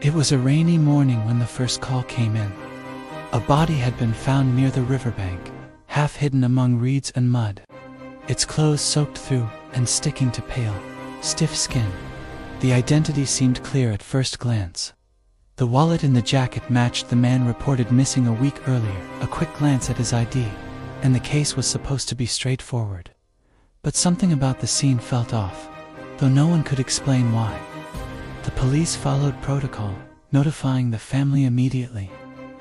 It was a rainy morning when the first call came in. A body had been found near the riverbank, half hidden among reeds and mud. Its clothes soaked through and sticking to pale, stiff skin. The identity seemed clear at first glance. The wallet in the jacket matched the man reported missing a week earlier. A quick glance at his ID, and the case was supposed to be straightforward. But something about the scene felt off, though no one could explain why. The police followed protocol, notifying the family immediately.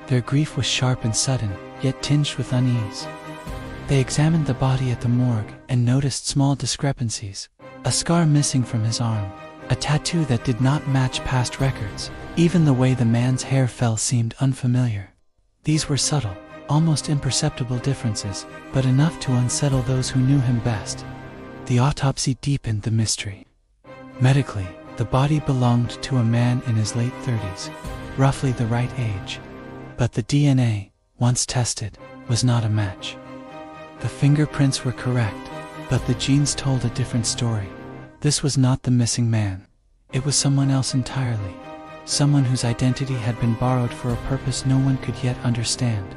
Their grief was sharp and sudden, yet tinged with unease. They examined the body at the morgue and noticed small discrepancies. A scar missing from his arm, a tattoo that did not match past records. Even the way the man's hair fell seemed unfamiliar. These were subtle, almost imperceptible differences, but enough to unsettle those who knew him best. The autopsy deepened the mystery. Medically, the body belonged to a man in his late 30s, roughly the right age. But the DNA, once tested, was not a match. The fingerprints were correct, but the genes told a different story. This was not the missing man. It was someone else entirely. Someone whose identity had been borrowed for a purpose no one could yet understand.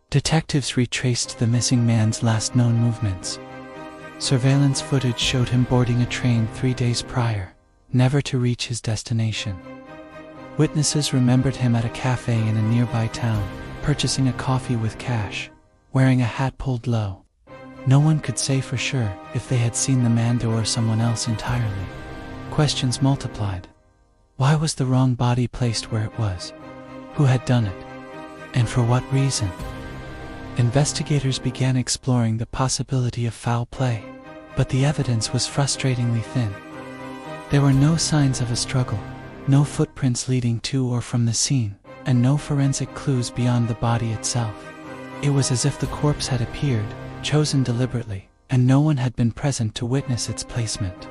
Detectives retraced the missing man's last known movements. Surveillance footage showed him boarding a train 3 days prior, never to reach his destination. Witnesses remembered him at a cafe in a nearby town, purchasing a coffee with cash, wearing a hat pulled low. No one could say for sure if they had seen the man or someone else entirely. Questions multiplied. Why was the wrong body placed where it was? Who had done it? And for what reason? Investigators began exploring the possibility of foul play, but the evidence was frustratingly thin. There were no signs of a struggle, no footprints leading to or from the scene, and no forensic clues beyond the body itself. It was as if the corpse had appeared, chosen deliberately, and no one had been present to witness its placement.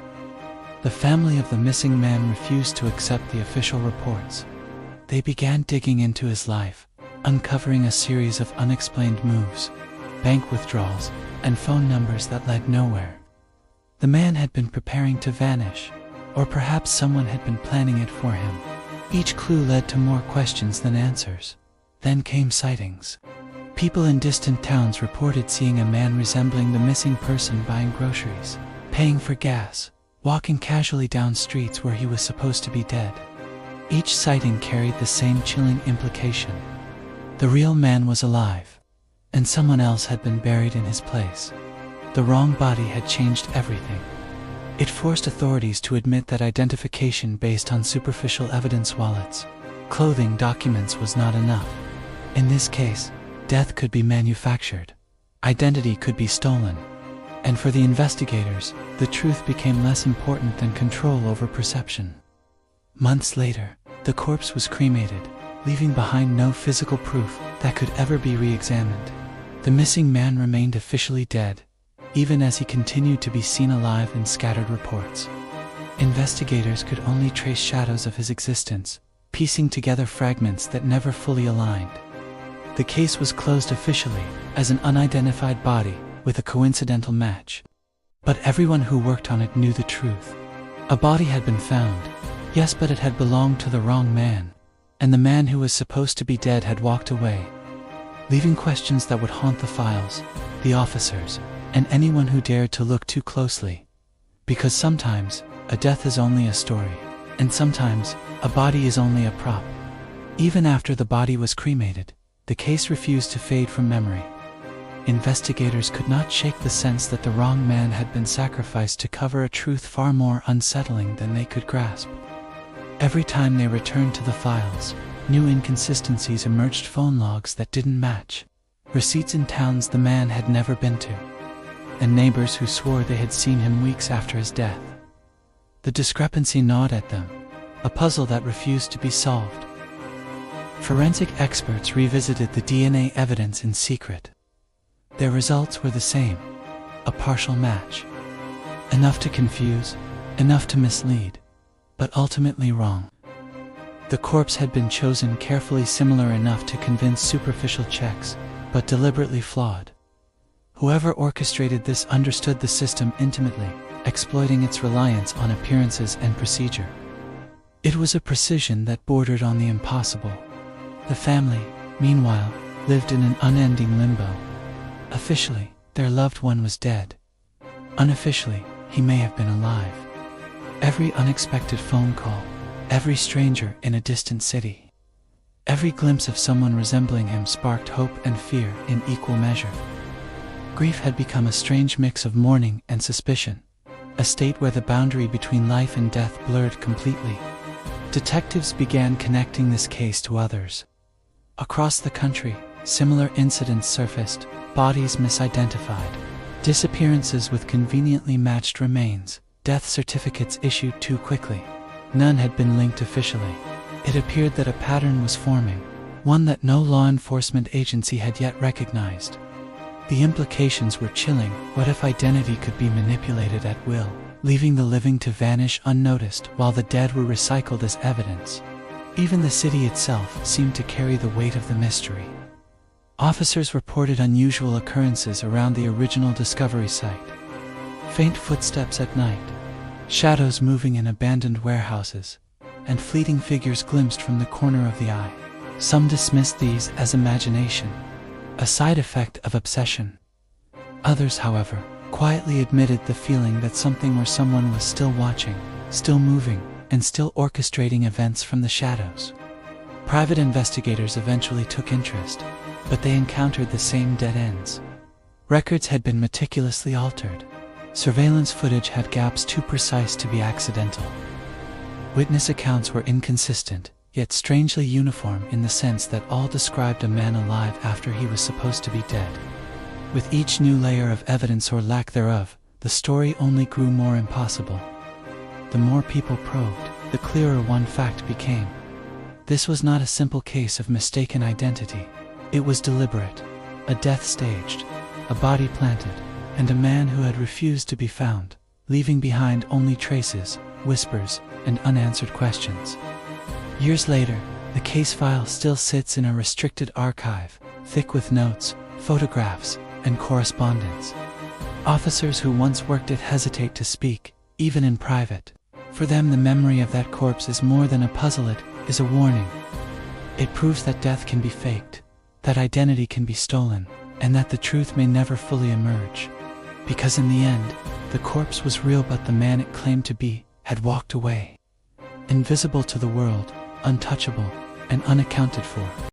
The family of the missing man refused to accept the official reports. They began digging into his life, uncovering a series of unexplained moves, bank withdrawals, and phone numbers that led nowhere. The man had been preparing to vanish, or perhaps someone had been planning it for him. Each clue led to more questions than answers. Then came sightings. People in distant towns reported seeing a man resembling the missing person buying groceries, paying for gas, walking casually down streets where he was supposed to be dead. Each sighting carried the same chilling implication. The real man was alive, and someone else had been buried in his place. The wrong body had changed everything. It forced authorities to admit that identification based on superficial evidence, wallets, clothing, documents was not enough. In this case, death could be manufactured. Identity could be stolen. And for the investigators, the truth became less important than control over perception. Months later, the corpse was cremated, leaving behind no physical proof that could ever be re-examined. The missing man remained officially dead, even as he continued to be seen alive in scattered reports. Investigators could only trace shadows of his existence, piecing together fragments that never fully aligned. The case was closed officially as an unidentified body with a coincidental match. But everyone who worked on it knew the truth. A body had been found, yes, but it had belonged to the wrong man, and the man who was supposed to be dead had walked away, leaving questions that would haunt the files, the officers, and anyone who dared to look too closely. Because sometimes, a death is only a story, and sometimes, a body is only a prop. Even after the body was cremated, the case refused to fade from memory. Investigators could not shake the sense that the wrong man had been sacrificed to cover a truth far more unsettling than they could grasp. Every time they returned to the files, new inconsistencies emerged: phone logs that didn't match, receipts in towns the man had never been to, and neighbors who swore they had seen him weeks after his death. The discrepancy gnawed at them, a puzzle that refused to be solved. Forensic experts revisited the DNA evidence in secret. Their results were the same, a partial match. Enough to confuse, enough to mislead, but ultimately wrong. The corpse had been chosen carefully, similar enough to convince superficial checks, but deliberately flawed. Whoever orchestrated this understood the system intimately, exploiting its reliance on appearances and procedure. It was a precision that bordered on the impossible. The family, meanwhile, lived in an unending limbo. Officially, their loved one was dead. Unofficially, he may have been alive. Every unexpected phone call, every stranger in a distant city, every glimpse of someone resembling him sparked hope and fear in equal measure. Grief had become a strange mix of mourning and suspicion, a state where the boundary between life and death blurred completely. Detectives began connecting this case to others. Across the country, similar incidents surfaced, bodies misidentified, disappearances with conveniently matched remains, death certificates issued too quickly. None had been linked officially. It appeared that a pattern was forming, one that no law enforcement agency had yet recognized. The implications were chilling. What if identity could be manipulated at will, leaving the living to vanish unnoticed while the dead were recycled as evidence? Even the city itself seemed to carry the weight of the mystery. Officers reported unusual occurrences around the original discovery site. Faint footsteps at night, shadows moving in abandoned warehouses, and fleeting figures glimpsed from the corner of the eye. Some dismissed these as imagination, a side effect of obsession. Others, however, quietly admitted the feeling that something or someone was still watching, still moving, and still orchestrating events from the shadows. Private investigators eventually took interest, but they encountered the same dead ends. Records had been meticulously altered. Surveillance footage had gaps too precise to be accidental. Witness accounts were inconsistent, yet strangely uniform in the sense that all described a man alive after he was supposed to be dead. With each new layer of evidence or lack thereof, the story only grew more impossible. The more people probed, the clearer one fact became. This was not a simple case of mistaken identity. It was deliberate, a death staged, a body planted, and a man who had refused to be found, leaving behind only traces, whispers, and unanswered questions. Years later, the case file still sits in a restricted archive, thick with notes, photographs, and correspondence. Officers who once worked it hesitate to speak, even in private. For them, the memory of that corpse is more than a puzzle, it is a warning. It proves that death can be faked, that identity can be stolen, and that the truth may never fully emerge. Because in the end, the corpse was real, but the man it claimed to be had walked away. Invisible to the world, untouchable, and unaccounted for.